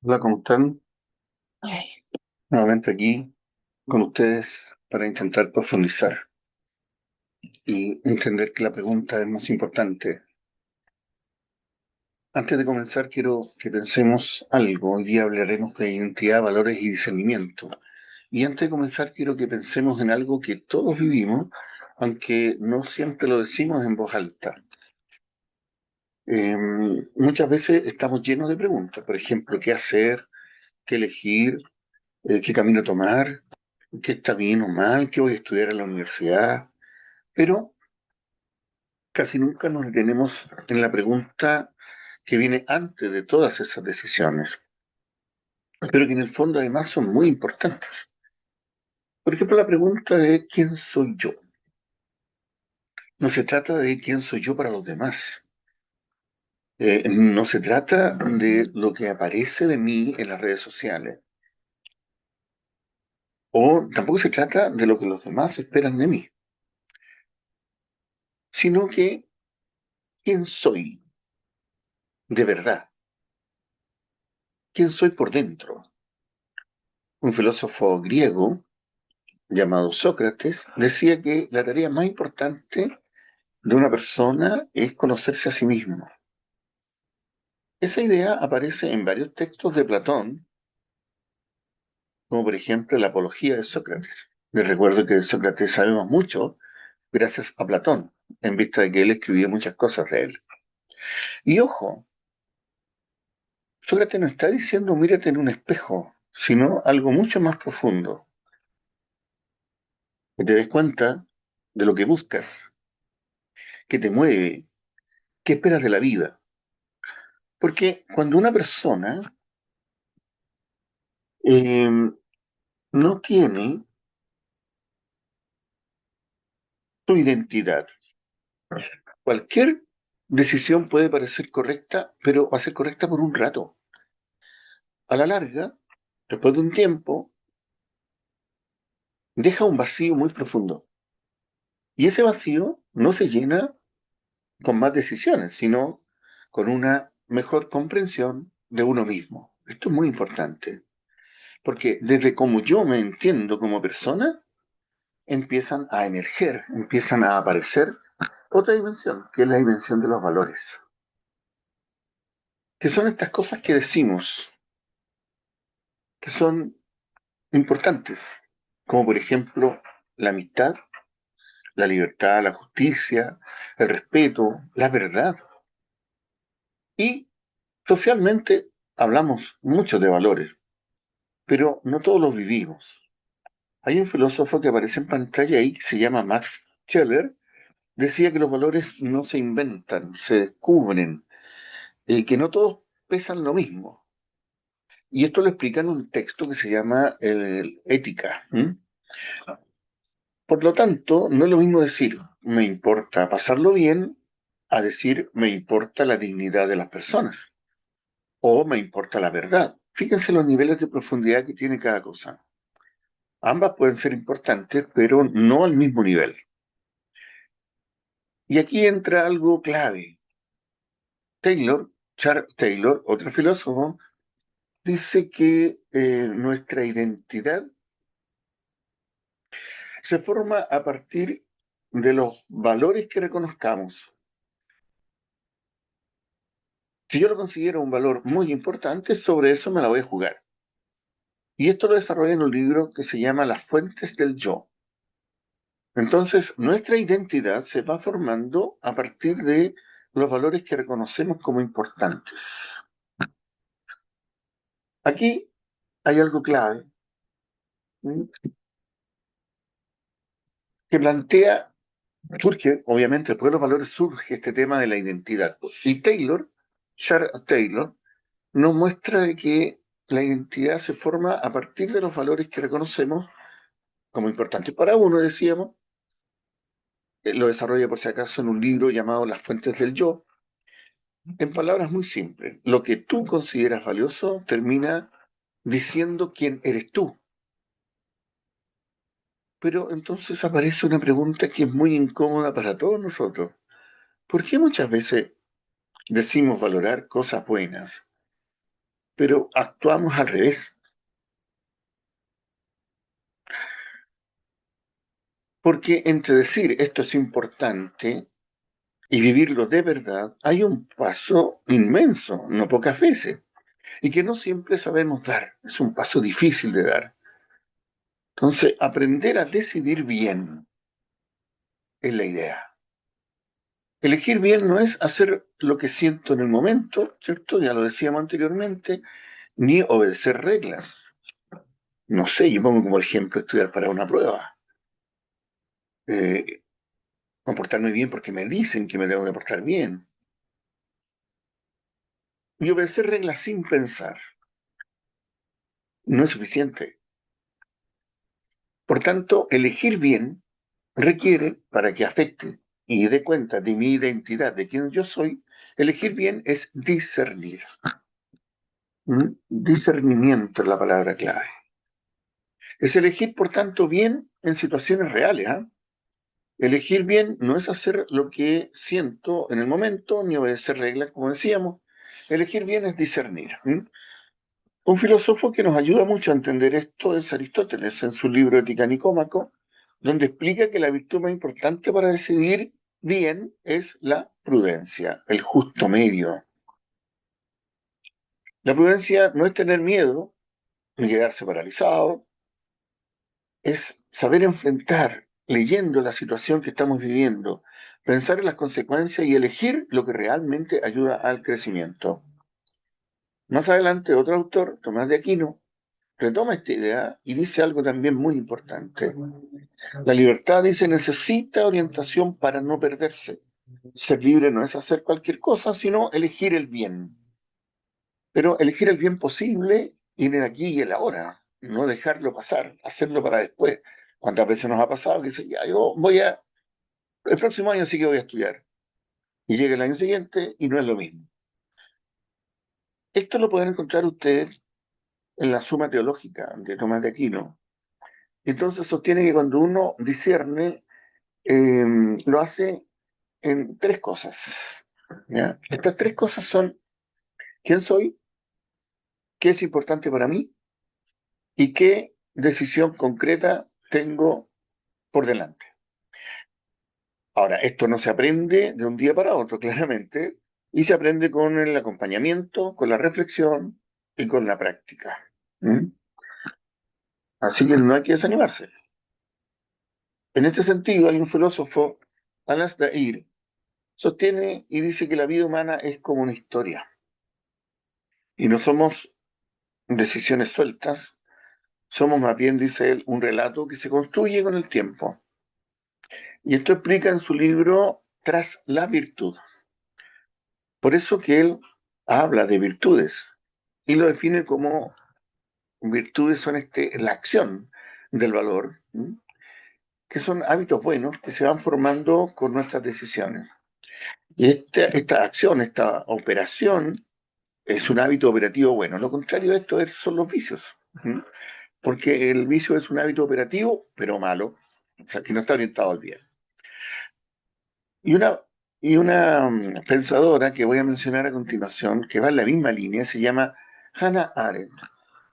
Hola, ¿cómo están? Nuevamente aquí con ustedes para intentar profundizar y entender que la pregunta es más importante. Antes de comenzar, quiero que pensemos algo. Hoy día hablaremos de identidad, valores y discernimiento. Y antes de comenzar, quiero que pensemos en algo que todos vivimos, aunque no siempre lo decimos en voz alta. Muchas veces estamos llenos de preguntas. Por ejemplo, ¿qué hacer? ¿Qué elegir? ¿Qué camino tomar? ¿Qué está bien o mal? ¿Qué voy a estudiar en la universidad? Pero casi nunca nos detenemos en la pregunta que viene antes de todas esas decisiones, pero que en el fondo además son muy importantes. Por ejemplo, la pregunta de ¿quién soy yo? No se trata de quién soy yo para los demás. No se trata de lo que aparece de mí en las redes sociales. O tampoco se trata de lo que los demás esperan de mí, sino que quién soy de verdad, quién soy por dentro. Un filósofo griego llamado Sócrates decía que la tarea más importante de una persona es conocerse a sí mismo. Esa idea aparece en varios textos de Platón, como por ejemplo la Apología de Sócrates. Les recuerdo que de Sócrates sabemos mucho gracias a Platón, en vista de que él escribió muchas cosas de él. Y ojo, Sócrates no está diciendo mírate en un espejo, sino algo mucho más profundo, que te des cuenta de lo que buscas, que te mueve, qué esperas de la vida. Porque cuando una persona no tiene su identidad, cualquier decisión puede parecer correcta, pero va a ser correcta por un rato. A la larga, después de un tiempo, deja un vacío muy profundo. Y ese vacío no se llena con más decisiones, sino con una mejor comprensión de uno mismo. Esto es muy importante, porque desde como yo me entiendo como persona, empiezan a emerger, empiezan a aparecer otra dimensión, que es la dimensión de los valores, que son estas cosas que decimos, que son importantes, como por ejemplo la amistad, la libertad, la justicia, el respeto, la verdad. Y socialmente hablamos mucho de valores, pero no todos los vivimos. Hay un filósofo que aparece en pantalla ahí que se llama Max Scheler, decía que los valores no se inventan, se descubren, que no todos pesan lo mismo. Y esto lo explica en un texto que se llama Ética. ¿M? Por lo tanto, no es lo mismo decir me importa pasarlo bien a decir me importa la dignidad de las personas o me importa la verdad. Fíjense los niveles de profundidad que tiene cada cosa. Ambas pueden ser importantes, pero no al mismo nivel. Y aquí entra algo clave. Charles Taylor, otro filósofo, dice que nuestra identidad se forma a partir de los valores que reconozcamos. Si yo lo considero un valor muy importante, sobre eso me la voy a jugar. Y esto lo desarrolla en un libro que se llama Las fuentes del yo. Entonces, nuestra identidad se va formando a partir de los valores que reconocemos como importantes. Aquí hay algo clave, ¿m? Que plantea, surge, obviamente, después de los valores surge este tema de la identidad. Y Charles Taylor, nos muestra de que la identidad se forma a partir de los valores que reconocemos como importantes para uno, decíamos. Lo desarrolla por si acaso en un libro llamado Las fuentes del yo. En palabras muy simples, lo que tú consideras valioso termina diciendo quién eres tú. Pero entonces aparece una pregunta que es muy incómoda para todos nosotros. ¿Por qué muchas veces decimos valorar cosas buenas, pero actuamos al revés. Porque entre decir esto es importante y vivirlo de verdad, hay un paso inmenso, no pocas veces, y que no siempre sabemos dar. Es un paso difícil de dar. Entonces, aprender a decidir bien es la idea. Elegir bien no es hacer lo que siento en el momento, ¿cierto? Ya lo decíamos anteriormente, ni obedecer reglas. No sé, yo pongo como ejemplo estudiar para una prueba. Eh, Comportarme bien porque me dicen que me tengo que portar bien. Y obedecer reglas sin pensar no es suficiente. Por tanto, elegir bien requiere, para que afecte y dé cuenta de mi identidad, de quién yo soy, elegir bien es discernir. Discernimiento es la palabra clave. Es elegir, por tanto, bien en situaciones reales. ¿Ah? Elegir bien no es hacer lo que siento en el momento, ni obedecer reglas, como decíamos. Elegir bien es discernir. Un filósofo que nos ayuda mucho a entender esto es Aristóteles, en su libro Ética Nicómaco, donde explica que la virtud más importante para decidir bien es la prudencia, el justo medio. La prudencia no es tener miedo ni quedarse paralizado, es saber enfrentar, leyendo la situación que estamos viviendo, pensar en las consecuencias y elegir lo que realmente ayuda al crecimiento. Más adelante, otro autor, Tomás de Aquino, retoma esta idea y dice algo también muy importante. La libertad, dice, necesita orientación para no perderse. Ser libre no es hacer cualquier cosa, sino elegir el bien. Pero elegir el bien posible en el aquí y el ahora, no dejarlo pasar, hacerlo para después. ¿Cuántas veces nos ha pasado que dice, ya, el próximo año sí que voy a estudiar? Y llega el año siguiente y no es lo mismo. Esto lo pueden encontrar ustedes en la Suma Teológica de Tomás de Aquino. Entonces sostiene que cuando uno discierne, lo hace en tres cosas. ¿Ya? Estas tres cosas son quién soy, qué es importante para mí y qué decisión concreta tengo por delante. Ahora, esto no se aprende de un día para otro, claramente, y se aprende con el acompañamiento, con la reflexión y con la práctica. ¿Mm? Así que no hay que desanimarse. En este sentido, hay un filósofo, Alasdair, sostiene y dice que la vida humana es como una historia y no somos decisiones sueltas, somos más bien, dice él, un relato que se construye con el tiempo. Y esto explica en su libro Tras la virtud. Por eso que él habla de virtudes y lo define como virtudes son la acción del valor, que son hábitos buenos que se van formando con nuestras decisiones. Y esta acción, esta operación, es un hábito operativo bueno. Lo contrario de esto son los vicios. Porque el vicio es un hábito operativo, pero malo, o sea, que no está orientado al bien. Y una pensadora que voy a mencionar a continuación, que va en la misma línea, se llama Hannah Arendt.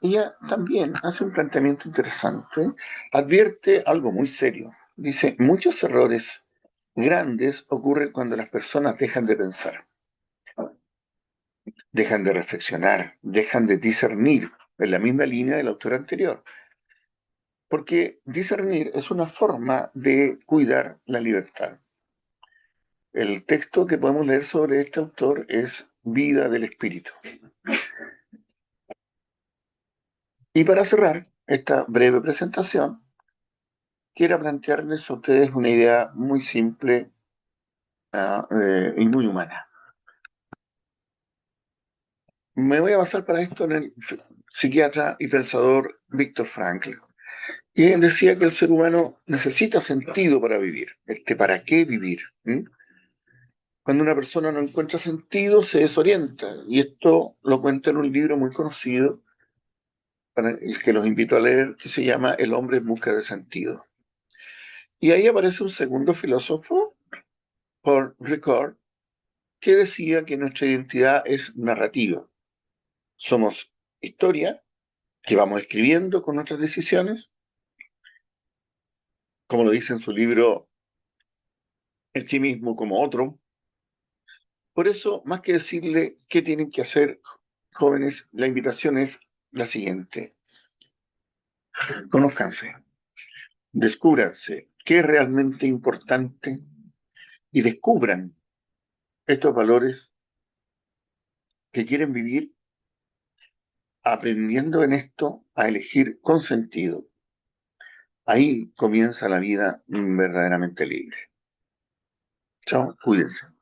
Ella también hace un planteamiento interesante, advierte algo muy serio. Dice, muchos errores grandes ocurren cuando las personas dejan de pensar, dejan de reflexionar, dejan de discernir, en la misma línea del autor anterior. Porque discernir es una forma de cuidar la libertad. El texto que podemos leer sobre este autor es Vida del Espíritu. Y para cerrar esta breve presentación, quiero plantearles a ustedes una idea muy simple y muy humana. Me voy a basar para esto en el psiquiatra y pensador Viktor Frankl. Y él decía que el ser humano necesita sentido para vivir. ¿Para qué vivir? Cuando una persona no encuentra sentido, se desorienta. Y esto lo cuenta en un libro muy conocido, para el que los invito a leer, que se llama El hombre en busca de sentido. Y ahí aparece un segundo filósofo, Paul Ricoeur, que decía que nuestra identidad es narrativa. Somos historia que vamos escribiendo con nuestras decisiones, como lo dice en su libro En sí mismo como otro. Por eso, más que decirle qué tienen que hacer, jóvenes, la invitación es la siguiente. Conózcanse, descúbranse qué es realmente importante y descubran estos valores que quieren vivir aprendiendo en esto a elegir con sentido. Ahí comienza la vida verdaderamente libre. Chao, cuídense.